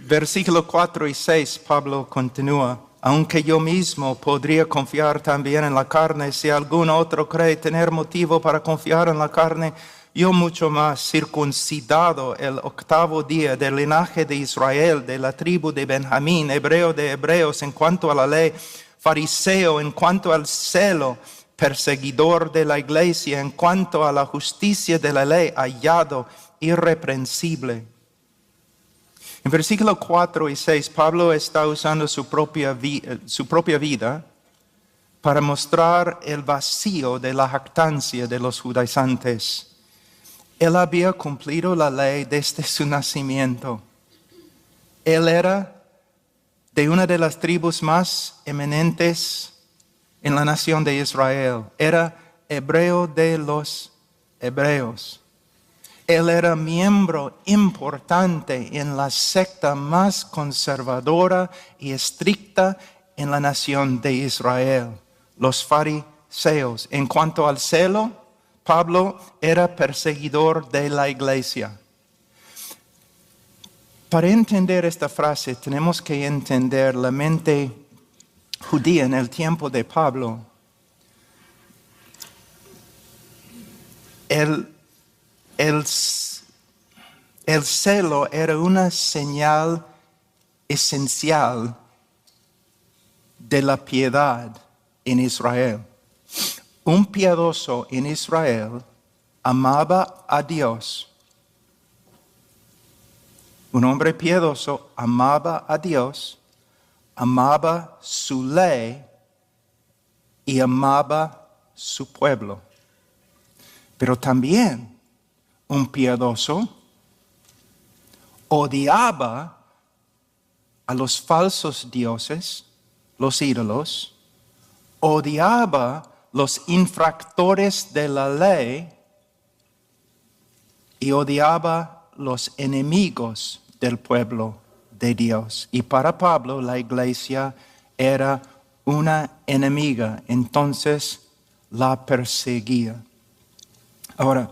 Versículo 4 y 6, Pablo continúa. Aunque yo mismo podría confiar también en la carne, si algún otro cree tener motivo para confiar en la carne, yo mucho más, circuncidado el 8º día del linaje de Israel, de la tribu de Benjamín, hebreo de hebreos en cuanto a la ley, fariseo en cuanto al celo, perseguidor de la iglesia en cuanto a la justicia de la ley, hallado irreprensible. En versículos 4 y 6, Pablo está usando su propia vida para mostrar el vacío de la jactancia de los judaizantes. Él había cumplido la ley desde su nacimiento. Él era de una de las tribus más eminentes en la nación de Israel. Era hebreo de los hebreos. Él era miembro importante en la secta más conservadora y estricta en la nación de Israel, los fariseos. En cuanto al celo, Pablo era perseguidor de la iglesia. Para entender esta frase tenemos que entender la mente judía en el tiempo de Pablo. El celo era una señal esencial de la piedad en Israel. Un piadoso en Israel amaba a Dios. Un hombre piadoso amaba a Dios, amaba su ley y amaba su pueblo. Pero también un piadoso odiaba a los falsos dioses, los ídolos, odiaba los infractores de la ley y odiaba los enemigos del pueblo de Dios. Y para Pablo la iglesia era una enemiga, entonces la perseguía. Ahora,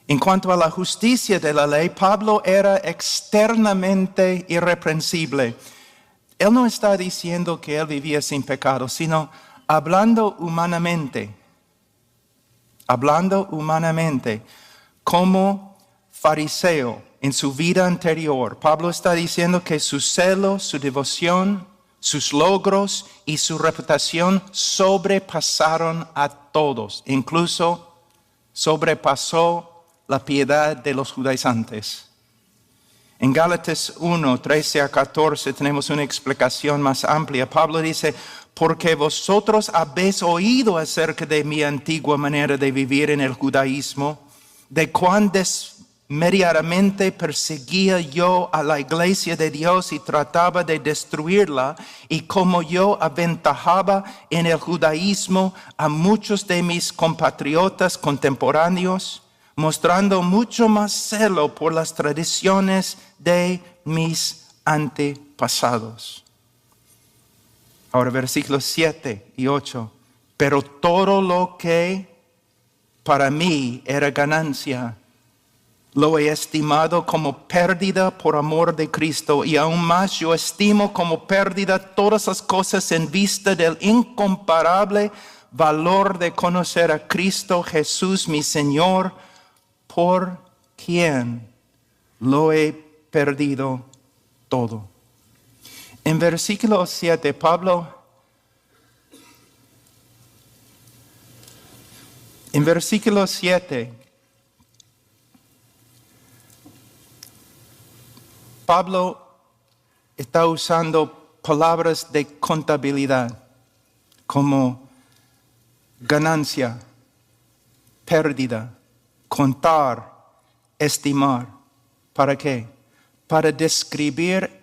en cuanto a la justicia de la ley, Pablo era externamente irreprensible. Él no está diciendo que él vivía sin pecado, sino hablando humanamente, como fariseo en su vida anterior. Pablo está diciendo que su celo, su devoción, sus logros y su reputación sobrepasaron a todos, incluso sobrepasó la piedad de los judaizantes. En Gálatas 1, 13 a 14 tenemos una explicación más amplia. Pablo dice, porque vosotros habéis oído acerca de mi antigua manera de vivir en el judaísmo, de cuán desmediadamente perseguía yo a la iglesia de Dios y trataba de destruirla, y como yo aventajaba en el judaísmo a muchos de mis compatriotas contemporáneos, mostrando mucho más celo por las tradiciones de mis antepasados. Ahora versículos 7 y 8. Pero todo lo que para mí era ganancia, lo he estimado como pérdida por amor de Cristo, y aún más yo estimo como pérdida todas las cosas en vista del incomparable valor de conocer a Cristo Jesús mi Señor, por quien lo he perdido todo. En versículo 7, Pablo está usando palabras de contabilidad como ganancia, pérdida, contar, estimar. ¿Para qué? Para describir,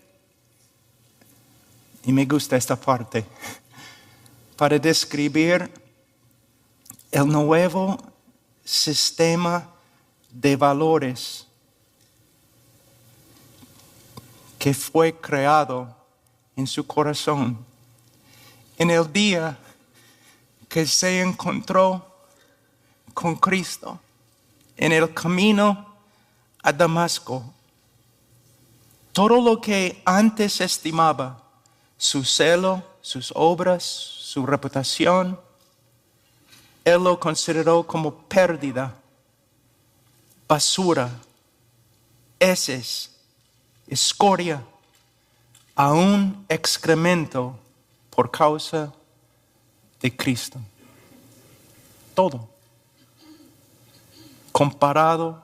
y me gusta esta parte, para describir el nuevo sistema de valores que fue creado en su corazón en el día que se encontró con Cristo en el camino a Damasco. Todo lo que antes estimaba, su celo, sus obras, su reputación, él lo consideró como pérdida, basura, heces, escoria, aún excremento por causa de Cristo. Todo comparado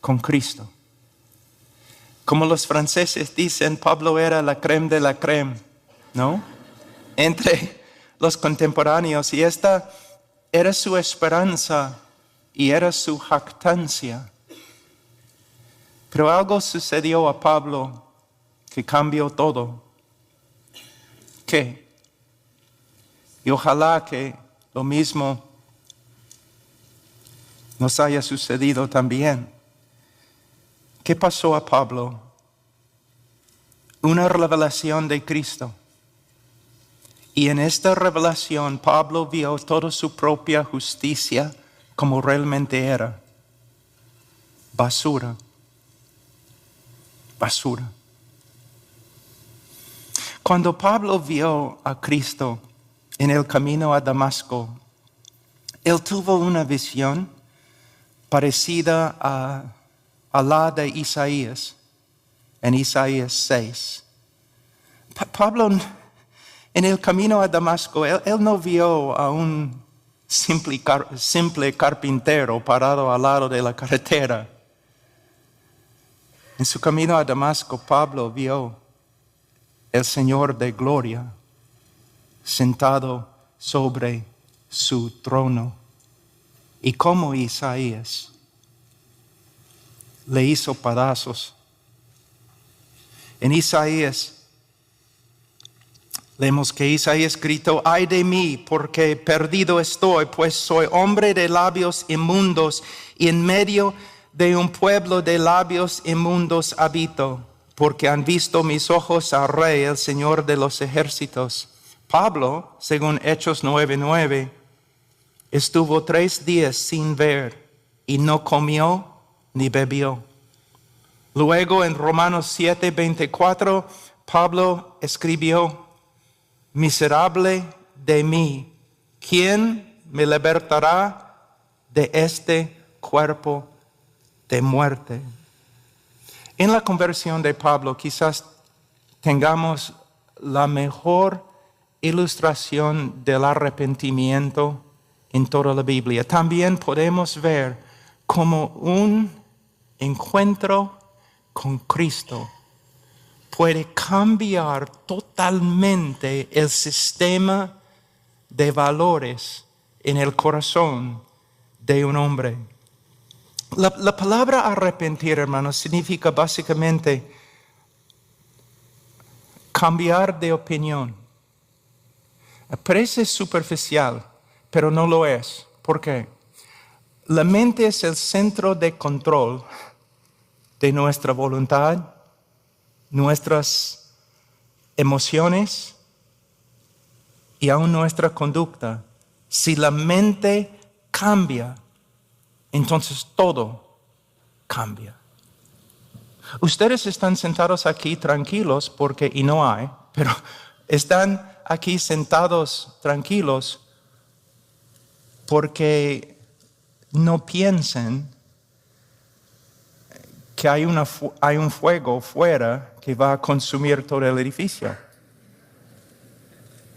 con Cristo. Como los franceses dicen, Pablo era la crème de la crème, ¿no? Entre los contemporáneos, y esta era su esperanza y era su jactancia. Pero algo sucedió a Pablo que cambió todo. ¿Qué? Y ojalá que lo mismo nos haya sucedido también. ¿Qué pasó a Pablo? Una revelación de Cristo. Y en esta revelación Pablo vio toda su propia justicia como realmente era. Basura. Basura. Cuando Pablo vio a Cristo en el camino a Damasco, él tuvo una visión parecida a la de Isaías, en Isaías 6. Pablo, en el camino a Damasco, él no vio a un simple carpintero parado al lado de la carretera. En su camino a Damasco, Pablo vio el Señor de gloria sentado sobre su trono. Y como Isaías le hizo pedazos. En Isaías leemos que Isaías gritó: ay de mí, porque perdido estoy, pues soy hombre de labios inmundos, y en medio de un pueblo de labios inmundos habito, porque han visto mis ojos al Rey, el Señor de los ejércitos. Pablo, según Hechos 9:9, estuvo 3 días sin ver y no comió ni bebió. Luego en Romanos 7:24, Pablo escribió: miserable de mí, ¿quién me libertará de este cuerpo de muerte? En la conversión de Pablo quizás tengamos la mejor ilustración del arrepentimiento en toda la Biblia. También podemos ver como un encuentro con Cristo puede cambiar totalmente el sistema de valores en el corazón de un hombre. La palabra arrepentir, hermanos, significa básicamente cambiar de opinión. Parece superficial, pero no lo es. ¿Por qué? La mente es el centro de control de nuestra voluntad, nuestras emociones y aún nuestra conducta. Si la mente cambia, entonces todo cambia. Ustedes están sentados aquí tranquilos y no hay, pero están aquí sentados tranquilos porque no piensen que hay un fuego fuera que va a consumir todo el edificio.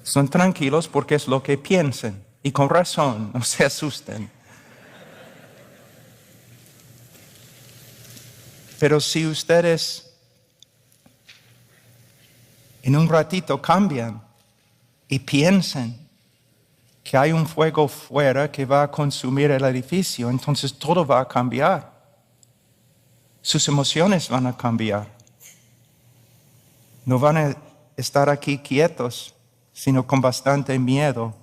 Son tranquilos porque es lo que piensan, y con razón, no se asusten. Pero si ustedes en un ratito cambian y piensan que hay un fuego fuera que va a consumir el edificio, entonces todo va a cambiar. Sus emociones van a cambiar. No van a estar aquí quietos, sino con bastante miedo.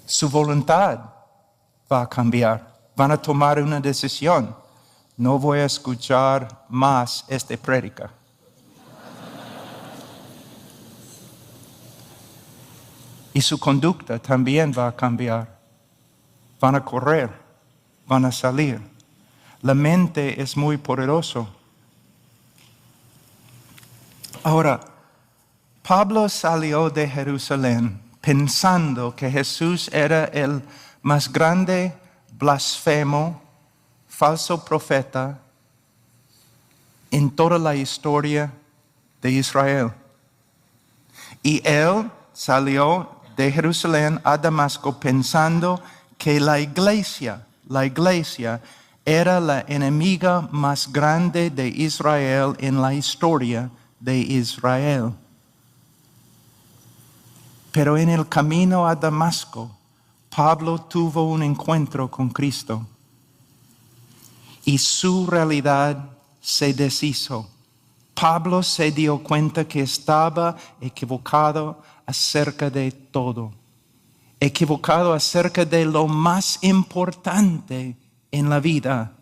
Su voluntad va a cambiar. Van a tomar una decisión. No voy a escuchar más esta prédica. Y su conducta también va a cambiar. Van a correr, van a salir. La mente es muy poderoso. Ahora, Pablo salió de Jerusalén pensando que Jesús era el más grande blasfemo, falso profeta en toda la historia de Israel. Y él salió de Jerusalén a Damasco pensando que la iglesia era la enemiga más grande de Israel en la historia de Israel. Pero en el camino a Damasco, Pablo tuvo un encuentro con Cristo y su realidad se deshizo. Pablo se dio cuenta que estaba equivocado acerca de todo, equivocado acerca de lo más importante en la vida.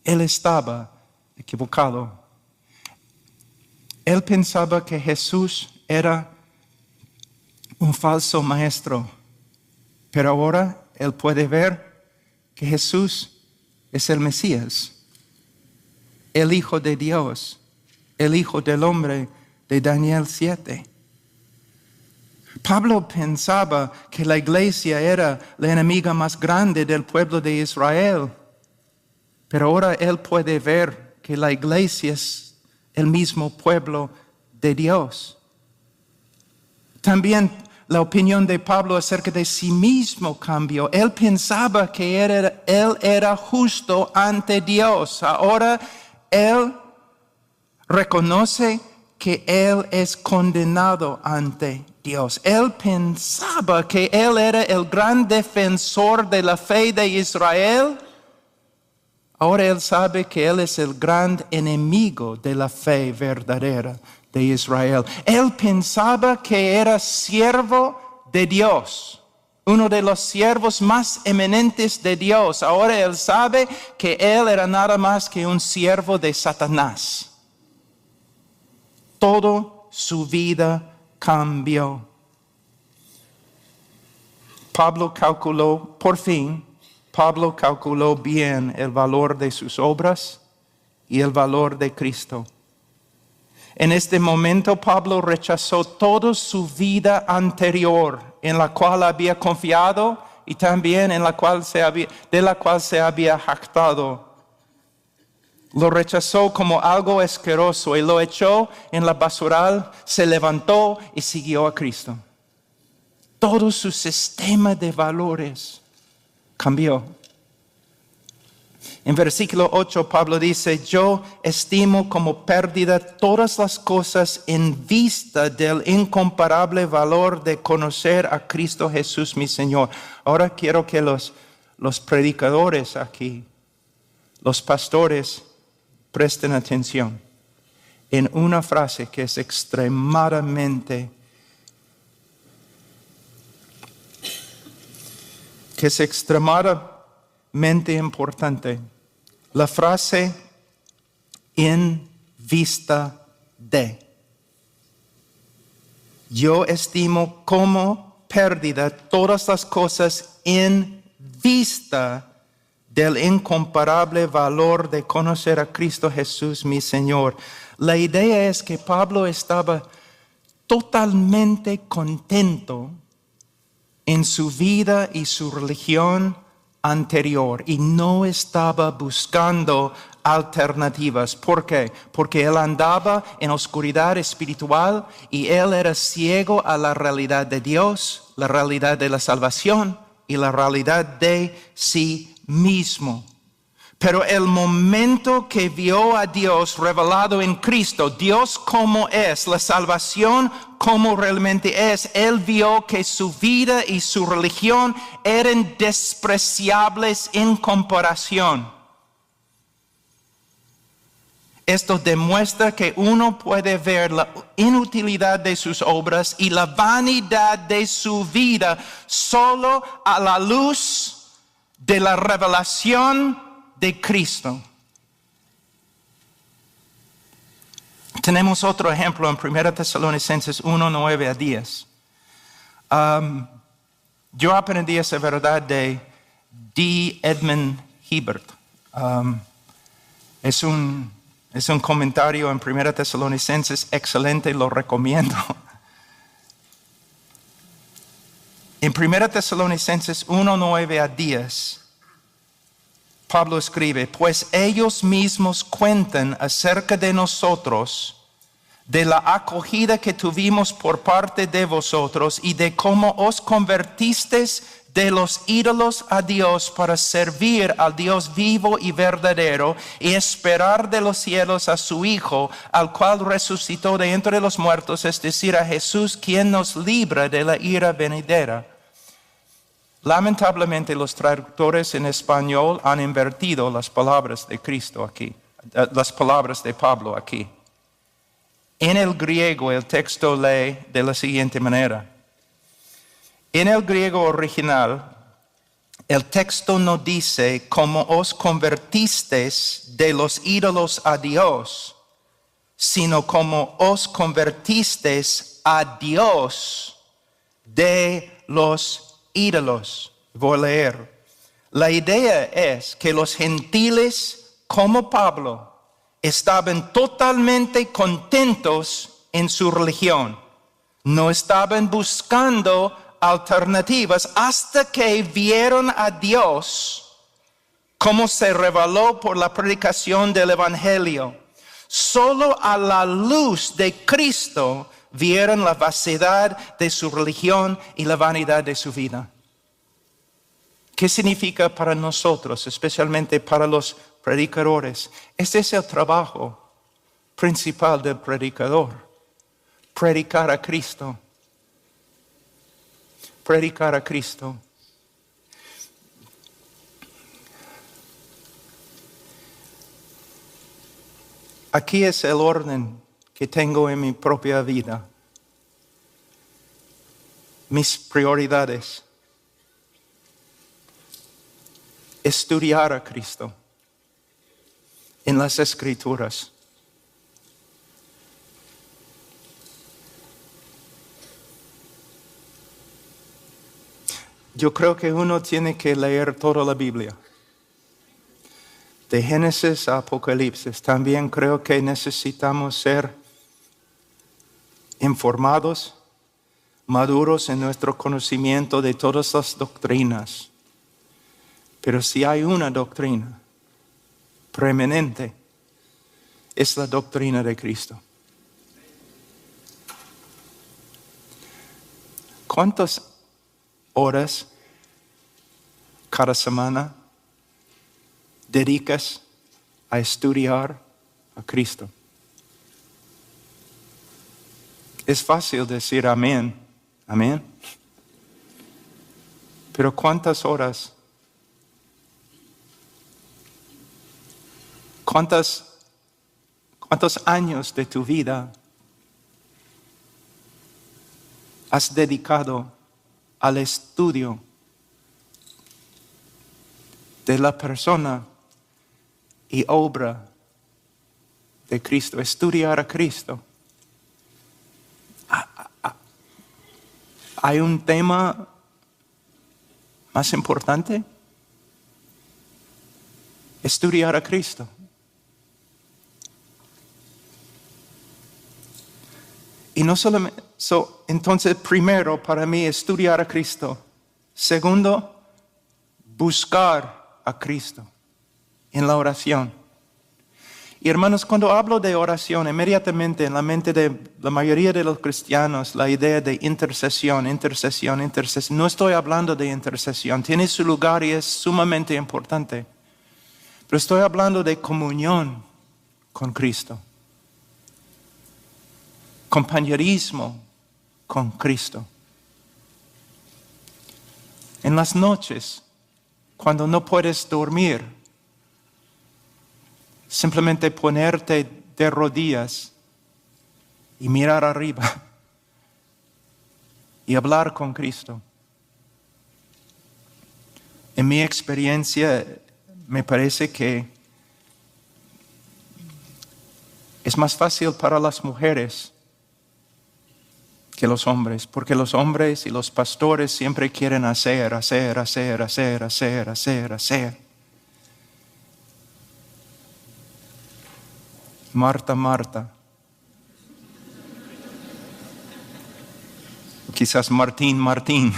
Él estaba equivocado. Él pensaba que Jesús era un falso maestro, pero ahora él puede ver que Jesús es el Mesías, el Hijo de Dios, el Hijo del Hombre de Daniel 7. Pablo pensaba que la iglesia era la enemiga más grande del pueblo de Israel, pero ahora él puede ver que la iglesia es el mismo pueblo de Dios. También la opinión de Pablo acerca de sí mismo cambió. Él pensaba que él era justo ante Dios. Ahora él reconoce que él es condenado ante Dios. Él pensaba que él era el gran defensor de la fe de Israel. Ahora él sabe que él es el gran enemigo de la fe verdadera de Israel. Él pensaba que era siervo de Dios, uno de los siervos más eminentes de Dios. Ahora él sabe que él era nada más que un siervo de Satanás. Toda su vida cambió. Pablo calculó bien el valor de sus obras y el valor de Cristo. En este momento Pablo rechazó toda su vida anterior en la cual había confiado y también de la cual se había jactado. Lo rechazó como algo asqueroso y lo echó en la basural, se levantó y siguió a Cristo. Todo su sistema de valores cambió. En versículo 8 Pablo dice: yo estimo como pérdida todas las cosas en vista del incomparable valor de conocer a Cristo Jesús mi Señor. Ahora quiero que los predicadores aquí, los pastores, presten atención en una frase que es extremadamente importante. La frase en vista de. Yo estimo como pérdida todas las cosas en vista del incomparable valor de conocer a Cristo Jesús mi Señor. La idea es que Pablo estaba totalmente contento en su vida y su religión anterior y no estaba buscando alternativas. ¿Por qué? Porque él andaba en oscuridad espiritual y él era ciego a la realidad de Dios, la realidad de la salvación y la realidad de sí mismo. Pero el momento que vio a Dios revelado en Cristo, Dios como es, la salvación como realmente es, él vio que su vida y su religión eran despreciables en comparación. Esto demuestra que uno puede ver la inutilidad de sus obras y la vanidad de su vida solo a la luz de la revelación de Cristo. Tenemos otro ejemplo en 1 Tesalonicenses 1, 9 a 10. Yo aprendí esa verdad de D. Edmund Hibbert. Es un comentario en 1 Tesalonicenses excelente, lo recomiendo. En 1 Tesalonicenses 1, 9 a 10, Pablo escribe: pues ellos mismos cuentan acerca de nosotros, de la acogida que tuvimos por parte de vosotros y de cómo os convertisteis de los ídolos a Dios para servir al Dios vivo y verdadero y esperar de los cielos a su Hijo, al cual resucitó de entre los muertos, es decir, a Jesús, quien nos libra de la ira venidera. Lamentablemente los traductores en español han invertido las palabras de Cristo aquí, las palabras de Pablo aquí. En el griego el texto lee de la siguiente manera. En el griego original, el texto no dice cómo os convertisteis de los ídolos a Dios, sino cómo os convertisteis a Dios de los ídolos. Voy a leer. La idea es que los gentiles, como Pablo, estaban totalmente contentos en su religión. No estaban buscando alternativas hasta que vieron a Dios como se reveló por la predicación del Evangelio. Solo a la luz de Cristo vieron la vaciedad de su religión y la vanidad de su vida. ¿Qué significa para nosotros, especialmente para los predicadores? Este es el trabajo principal del predicador: predicar a Cristo. Predicar a Cristo. Aquí es el orden que tengo en mi propia vida. Mis prioridades. Estudiar a Cristo en las Escrituras. Yo creo que uno tiene que leer toda la Biblia, de Génesis a Apocalipsis. También creo que necesitamos ser informados, maduros en nuestro conocimiento de todas las doctrinas. Pero si hay una doctrina preeminente, es la doctrina de Cristo. ¿Cuántas horas cada semana dedicas a estudiar a Cristo? Es fácil decir amén, amén. Pero ¿cuántas horas? ¿Cuántos años de tu vida has dedicado al estudio de la persona y obra de Cristo? Estudiar a Cristo. ¿Hay un tema más importante? Estudiar a Cristo. Y no solamente, entonces primero para mí estudiar a Cristo. Segundo, buscar a Cristo en la oración. Y hermanos, cuando hablo de oración, inmediatamente en la mente de la mayoría de los cristianos, la idea de intercesión. No estoy hablando de intercesión, tiene su lugar y es sumamente importante. Pero estoy hablando de comunión con Cristo. Compañerismo con Cristo. En las noches, cuando no puedes dormir, simplemente ponerte de rodillas y mirar arriba y hablar con Cristo. En mi experiencia, me parece que es más fácil para las mujeres que los hombres, porque los hombres y los pastores siempre quieren hacer. Marta, Marta. Quizás Martín, Martín.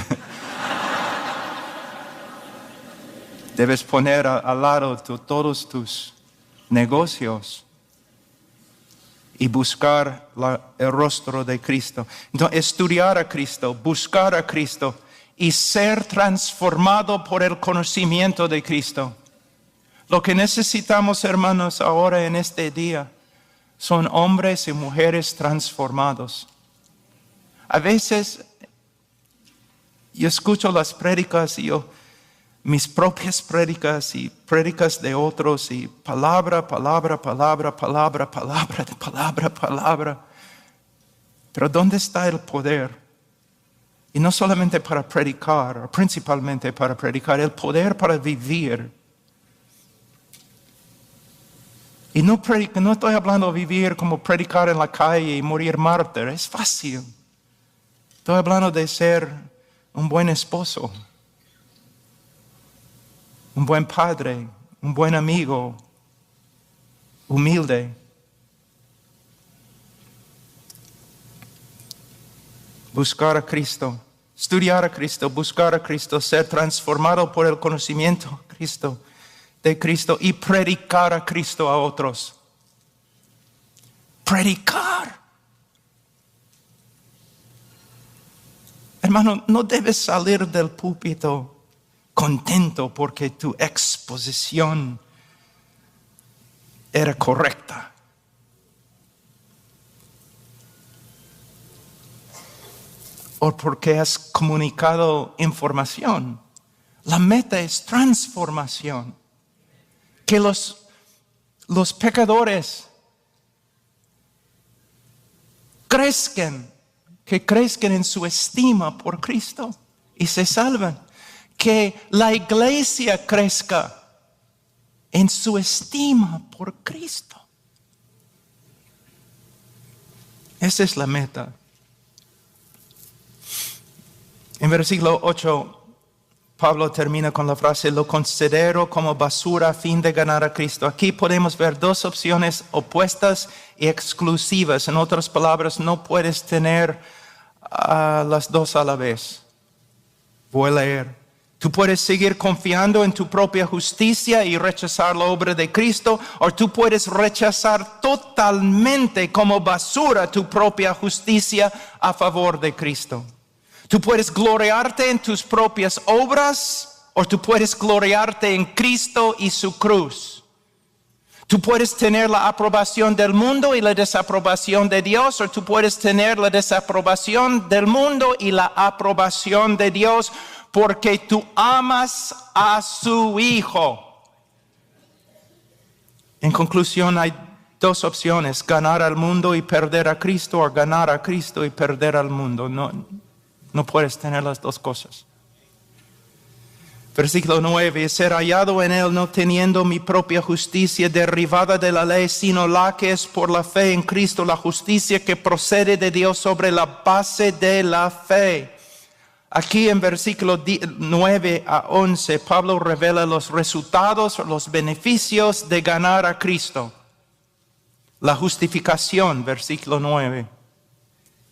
Debes poner al lado todos tus negocios y buscar el rostro de Cristo. Entonces, estudiar a Cristo, buscar a Cristo y ser transformado por el conocimiento de Cristo. Lo que necesitamos, hermanos, ahora en este día son hombres y mujeres transformados. A veces yo escucho las prédicas y mis propias prédicas y prédicas de otros y palabra. Pero ¿dónde está el poder? Y no solamente para predicar, o principalmente para predicar, el poder para vivir. Y no estoy hablando de vivir como predicar en la calle y morir mártir, es fácil. Estoy hablando de ser un buen esposo, un buen padre, un buen amigo, humilde. Buscar a Cristo, estudiar a Cristo, buscar a Cristo, ser transformado por el conocimiento de Cristo y predicar a Cristo a otros. Predicar. Hermano, no debes salir del púlpito contento porque tu exposición era correcta. O porque has comunicado información. La meta es transformación. Que los pecadores crezcan en su estima por Cristo y se salvan. Que la iglesia crezca en su estima por Cristo. Esa es la meta. En versículo 8, Pablo termina con la frase, lo considero como basura a fin de ganar a Cristo. Aquí podemos ver dos opciones opuestas y exclusivas. En otras palabras, no puedes tener las dos a la vez. Voy a leer. Tú puedes seguir confiando en tu propia justicia y rechazar la obra de Cristo, o tú puedes rechazar totalmente como basura tu propia justicia a favor de Cristo. Tú puedes gloriarte en tus propias obras, o tú puedes gloriarte en Cristo y su cruz. Tú puedes tener la aprobación del mundo y la desaprobación de Dios, o tú puedes tener la desaprobación del mundo y la aprobación de Dios, porque tú amas a su Hijo. En conclusión, hay dos opciones: ganar al mundo y perder a Cristo, o ganar a Cristo y perder al mundo. No puedes tener las dos cosas. Versículo 9, y ser hallado en él no teniendo mi propia justicia derivada de la ley, sino la que es por la fe en Cristo, la justicia que procede de Dios sobre la base de la fe. Aquí en versículo 9 a 11, Pablo revela los resultados, los beneficios de ganar a Cristo. La justificación, versículo 9.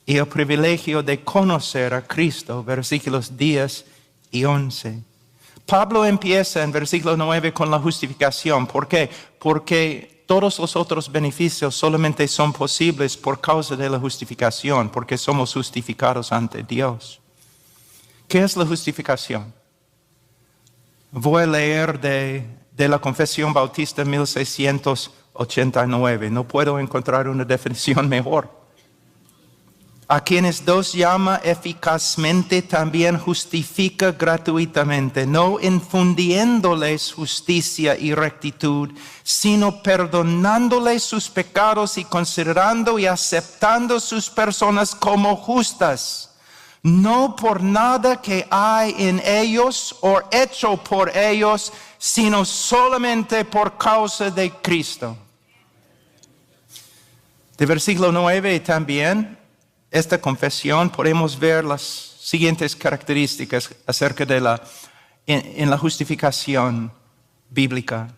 Y el privilegio de conocer a Cristo, versículos 10 y 11. Pablo empieza en versículo 9 con la justificación. ¿Por qué? Porque todos los otros beneficios solamente son posibles por causa de la justificación, porque somos justificados ante Dios. ¿Qué es la justificación? Voy a leer de la Confesión Bautista 1689. No puedo encontrar una definición mejor. A quienes Dios llama eficazmente, también justifica gratuitamente, no infundiéndoles justicia y rectitud, sino perdonándoles sus pecados y considerando y aceptando sus personas como justas, no por nada que hay en ellos o hecho por ellos, sino solamente por causa de Cristo. De versículo 9 también, esta confesión, podemos ver las siguientes características acerca de en la justificación bíblica.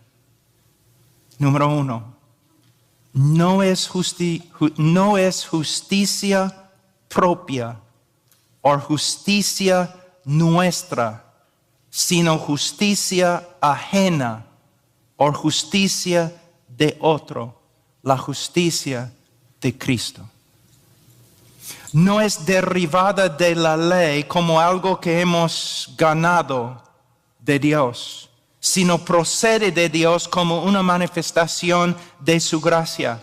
Número 1, no es justicia propia o justicia nuestra, sino justicia ajena o justicia de otro, la justicia de Cristo. No es derivada de la ley como algo que hemos ganado de Dios, sino procede de Dios como una manifestación de su gracia.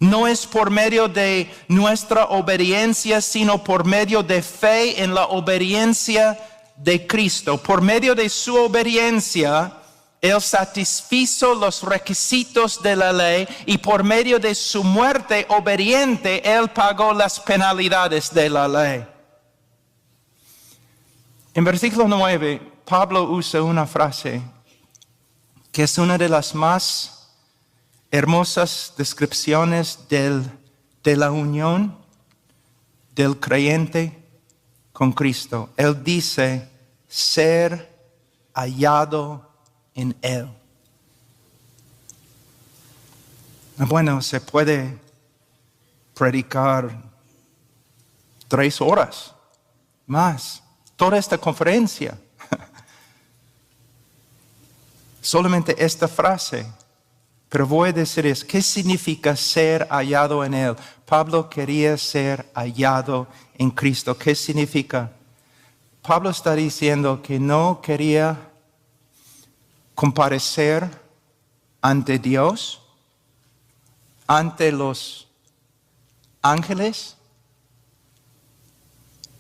No es por medio de nuestra obediencia, sino por medio de fe en la obediencia de Cristo. Por medio de su obediencia, Él satisfizo los requisitos de la ley y por medio de su muerte obediente, Él pagó las penalidades de la ley. En versículo 9, Pablo usa una frase que es una de las más hermosas descripciones de la unión del creyente con Cristo. Él dice, ser hallado en Él. Bueno, se puede predicar 3 horas más, toda esta conferencia. Solamente esta frase, pero voy a decir ¿qué significa ser hallado en Él? Pablo quería ser hallado en Cristo. ¿Qué significa? Pablo está diciendo que no quería comparecer ante Dios, ante los ángeles,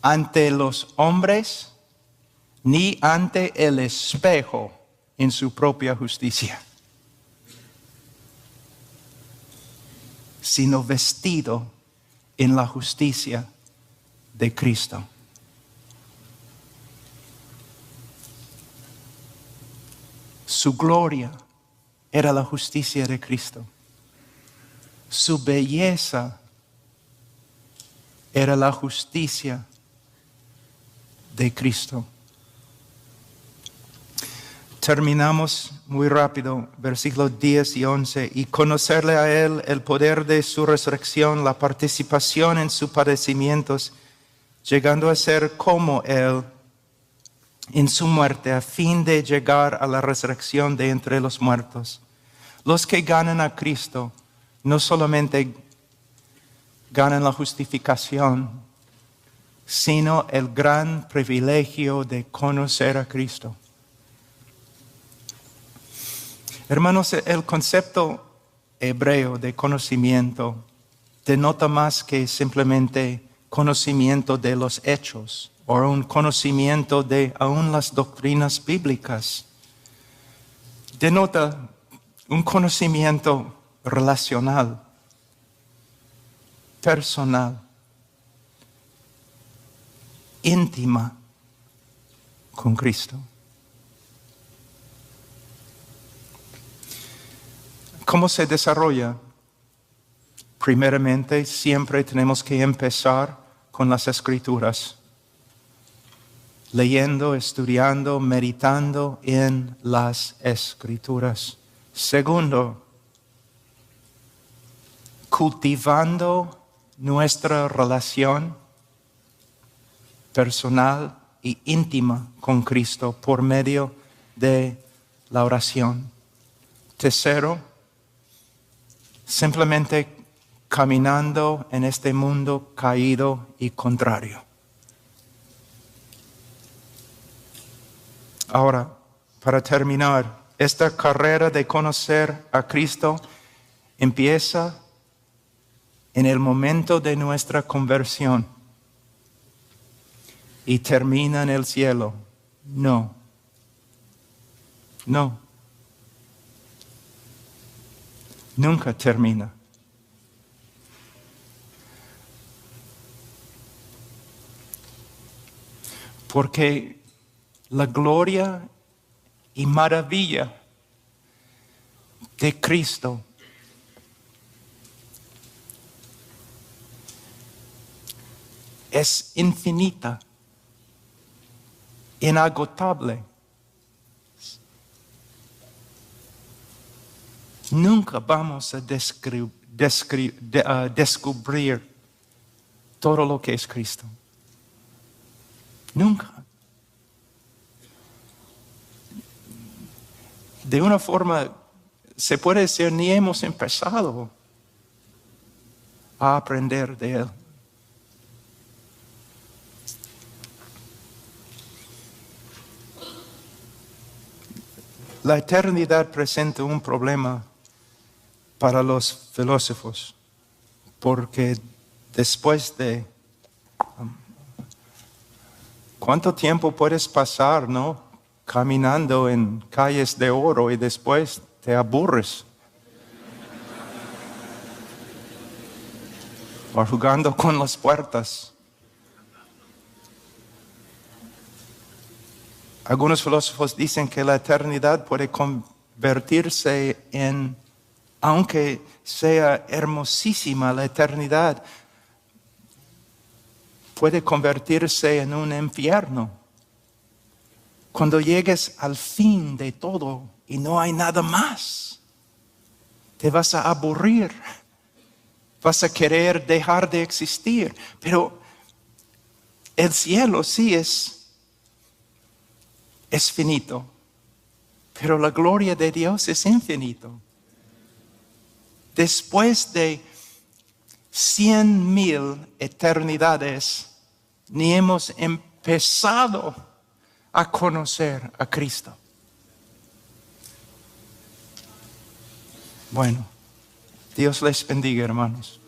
ante los hombres, ni ante el espejo en su propia justicia, sino vestido en la justicia de Cristo. Su gloria era la justicia de Cristo. Su belleza era la justicia de Cristo. Terminamos muy rápido, versículos 10 y 11. Y conocerle a Él el poder de su resurrección, la participación en sus padecimientos, llegando a ser como Él en su muerte, a fin de llegar a la resurrección de entre los muertos. Los que ganan a Cristo no solamente ganan la justificación, sino el gran privilegio de conocer a Cristo. Hermanos, el concepto hebreo de conocimiento denota más que simplemente conocimiento de los hechos o un conocimiento de aún las doctrinas bíblicas. Denota un conocimiento relacional, personal, íntima con Cristo. ¿Cómo se desarrolla? Primeramente, siempre tenemos que empezar con las Escrituras, leyendo, estudiando, meditando en las Escrituras. Segundo, cultivando nuestra relación personal y íntima con Cristo por medio de la oración. Tercero, simplemente caminando en este mundo caído y contrario. Ahora, para terminar, esta carrera de conocer a Cristo empieza en el momento de nuestra conversión y termina en el cielo. No. Nunca termina. Porque la gloria y maravilla de Cristo es infinita, inagotable. Nunca vamos a descubrir todo lo que es Cristo. Nunca. De una forma, se puede decir, ni hemos empezado a aprender de Él. La eternidad presenta un problema para los filósofos, porque después de ¿cuánto tiempo puedes pasar, no? Caminando en calles de oro y después te aburres? O jugando con las puertas. Algunos filósofos dicen que la eternidad puede convertirse en, aunque sea hermosísima la eternidad, puede convertirse en un infierno. Cuando llegues al fin de todo y no hay nada más, te vas a aburrir, vas a querer dejar de existir. Pero el cielo sí es finito, pero la gloria de Dios es infinito. Después de 100,000 eternidades, ni hemos empezado a conocer a Cristo. Bueno, Dios les bendiga, hermanos.